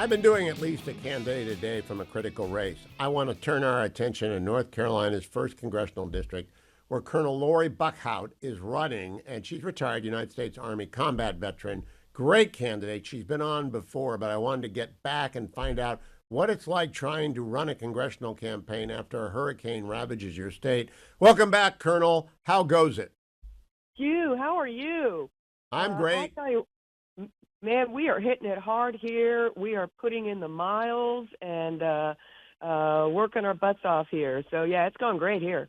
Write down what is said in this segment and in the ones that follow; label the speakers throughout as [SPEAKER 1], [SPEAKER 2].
[SPEAKER 1] I've been doing at least a candidate a day from a critical race. I want to turn our attention to North Carolina's 1st Congressional District, where Colonel Laurie Buckout is running, and she's retired United States Army combat veteran. Great candidate. She's been on before, but I wanted to get back and find out what it's like trying to run a congressional campaign after a hurricane ravages your state. Welcome back, Colonel. How goes it?
[SPEAKER 2] Hugh, how are you?
[SPEAKER 1] I'm
[SPEAKER 2] I
[SPEAKER 1] great.
[SPEAKER 2] tell you, man, we are hitting it hard here. We are putting in the miles and working our butts off here. So, yeah, it's going great here.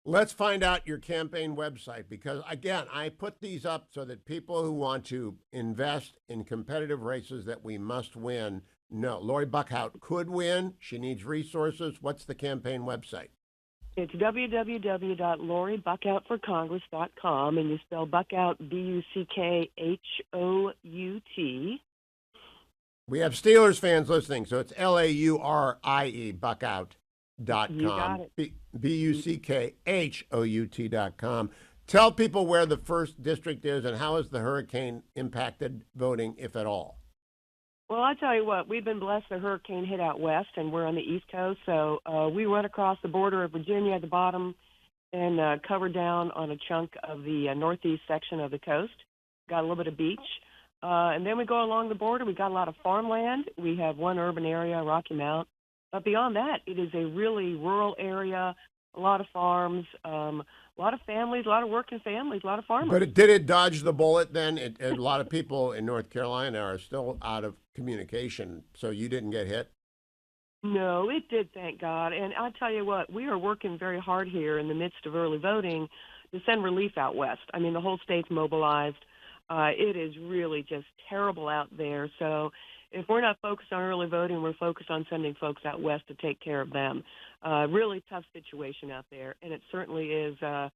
[SPEAKER 1] Let's find out your campaign website because, again, I put these up so that people who want to invest in competitive races that we must win know. Laurie Buckout could win. She needs resources. What's the campaign website?
[SPEAKER 2] It's www.lauriebuckoutforcongress.com, and you spell Buckout, Buckout.
[SPEAKER 1] We have Steelers fans listening, so it's Laurie, Buckout.com.
[SPEAKER 2] You got it.
[SPEAKER 1] Buckout.com. Tell people where the 1st district is and how has the hurricane impacted voting, if at all?
[SPEAKER 2] Well, I tell you what, we've been blessed. The hurricane hit out west, and we're on the East Coast. So we went across the border of Virginia at the bottom and covered down on a chunk of the northeast section of the coast. Got a little bit of beach. And then we go along the border. We got a lot of farmland. We have one urban area, Rocky Mount. But beyond that, it is a really rural area, a lot of farms, a lot of families, a lot of working families, a lot of farmers.
[SPEAKER 1] But did it dodge the bullet then? A lot of people in North Carolina are still out of communication, so you didn't get hit?
[SPEAKER 2] No, it did, thank God. And I tell you what, we are working very hard here in the midst of early voting to send relief out west. I mean, the whole state's mobilized. It is really just terrible out there. So if we're not focused on early voting, we're focused on sending folks out west to take care of them. Really tough situation out there, and it certainly is, a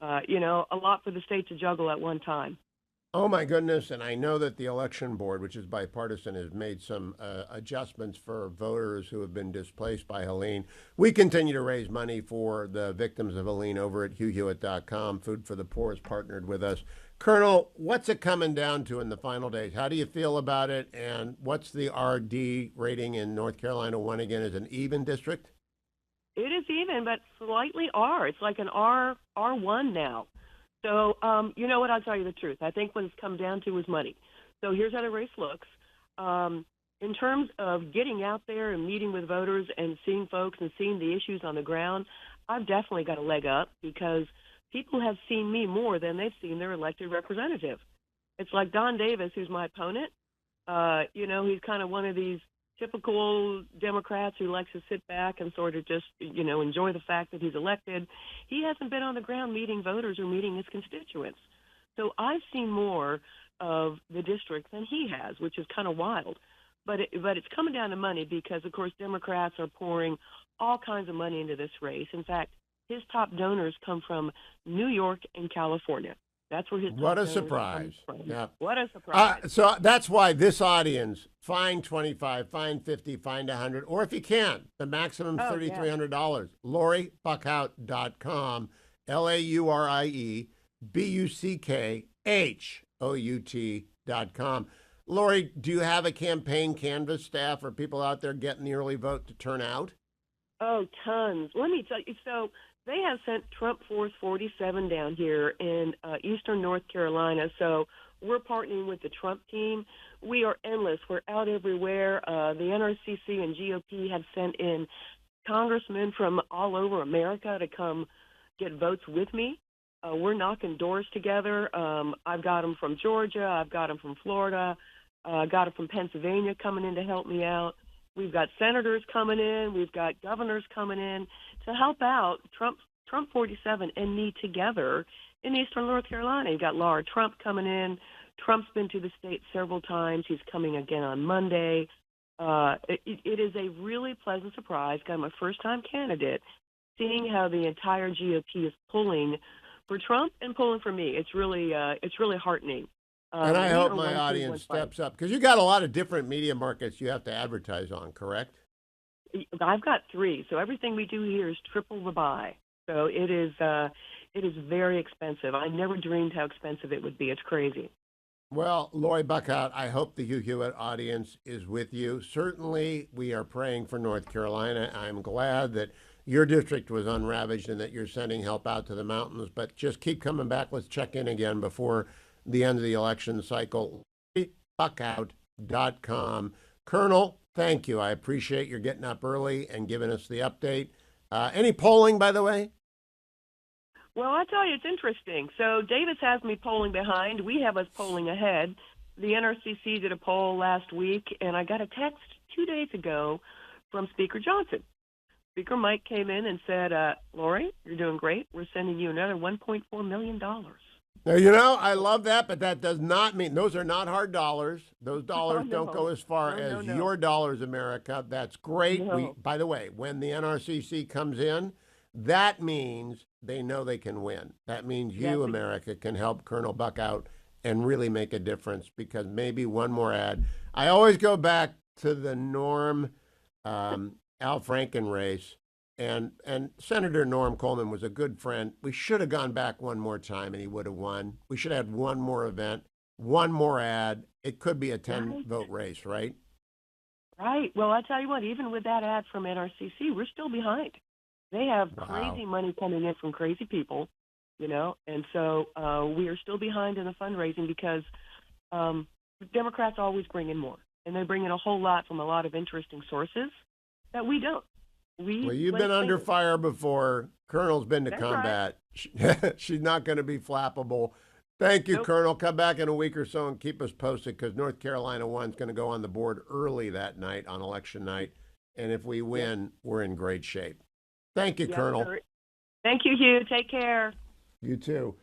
[SPEAKER 2] lot for the state to juggle at one time.
[SPEAKER 1] Oh, my goodness. And I know that the election board, which is bipartisan, has made some adjustments for voters who have been displaced by Helene. We continue to raise money for the victims of Helene over at HughHewitt.com. Food for the Poor has partnered with us. Colonel, what's it coming down to in the final days? How do you feel about it? And what's the RD rating in North Carolina? One again is an even district?
[SPEAKER 2] It is even, but slightly R. It's like an R1 now. So, you know what? I'll tell you the truth. I think what it's come down to is money. So here's how the race looks. In terms of getting out there and meeting with voters and seeing folks and seeing the issues on the ground, I've definitely got a leg up because people have seen me more than they've seen their elected representative. It's like Don Davis, who's my opponent. He's kind of one of these typical Democrats who likes to sit back and sort of just, enjoy the fact that he's elected. He hasn't been on the ground meeting voters or meeting his constituents. So I've seen more of the district than he has, which is kind of wild. But it's coming down to money because, of course, Democrats are pouring all kinds of money into this race. In fact, his top donors come from New York and California. That's where his top
[SPEAKER 1] What a
[SPEAKER 2] donors
[SPEAKER 1] surprise.
[SPEAKER 2] come from.
[SPEAKER 1] Yeah.
[SPEAKER 2] What a surprise.
[SPEAKER 1] So that's why this audience, fine 25, fine 50, fine 100, or if you can, the maximum $3,300. LaurieBuckout.com, LaurieBuckout.com. Laurie, do you have a campaign canvas staff or people out there getting the early vote to turn out?
[SPEAKER 2] Oh, tons. Let me tell you. So they have sent Trump Force 47 down here in eastern North Carolina. So we're partnering with the Trump team. We are endless. We're out everywhere. The NRCC and GOP have sent in congressmen from all over America to come get votes with me. We're knocking doors together. I've got them from Georgia. I've got them from Florida. Got them from Pennsylvania coming in to help me out. We've got senators coming in. We've got governors coming in to help out Trump 47 and me together in eastern North Carolina. You've got Laura Trump coming in. Trump's been to the state several times. He's coming again on Monday. It is a really pleasant surprise. I'm a first-time candidate, seeing how the entire GOP is pulling for Trump and pulling for me. It's really heartening.
[SPEAKER 1] And I hope my audience steps up because you got a lot of different media markets you have to advertise on, correct?
[SPEAKER 2] I've got 3, so everything we do here is triple the buy. So it is very expensive. I never dreamed how expensive it would be. It's crazy.
[SPEAKER 1] Well, Laurie Buckout, I hope the Hugh Hewitt audience is with you. Certainly, we are praying for North Carolina. I'm glad that your district was unravaged and that you're sending help out to the mountains. But just keep coming back. Let's check in again before the end of the election cycle. Buckout.com. Colonel, thank you. I appreciate your getting up early and giving us the update. Any polling, by the way?
[SPEAKER 2] Well, I tell you, it's interesting. So Davis has me polling behind. We have us polling ahead. The NRCC did a poll last week, and I got a text 2 days ago from Speaker Johnson. Speaker Mike came in and said, Laurie, you're doing great. We're sending you another $1.4 million.
[SPEAKER 1] Now, I love that, but that does not mean those are not hard dollars. Those dollars don't go as far as your dollars, America. That's great.
[SPEAKER 2] No.
[SPEAKER 1] By the way, when the NRCC comes in, that means they know they can win. That means you, America, can help Colonel Buck out and really make a difference because maybe one more ad. I always go back to the Norm Al Franken race. And Senator Norm Coleman was a good friend. We should have gone back one more time and he would have won. We should have had one more event, one more ad. It could be a 10-vote race, right?
[SPEAKER 2] Right. Well, I tell you what, even with that ad from NRCC, we're still behind. They have crazy money coming in from crazy people, and so we are still behind in the fundraising because Democrats always bring in more, and they bring in a whole lot from a lot of interesting sources that we don't.
[SPEAKER 1] Well, you've been under fire before. Colonel's been to combat. Right. She's not going to be flappable. Thank you, Colonel. Come back in a week or so and keep us posted because North Carolina 1 is going to go on the board early that night on election night. And if we win, we're in great shape. Thank you, Colonel.
[SPEAKER 2] Sir. Thank you, Hugh. Take care.
[SPEAKER 1] You too.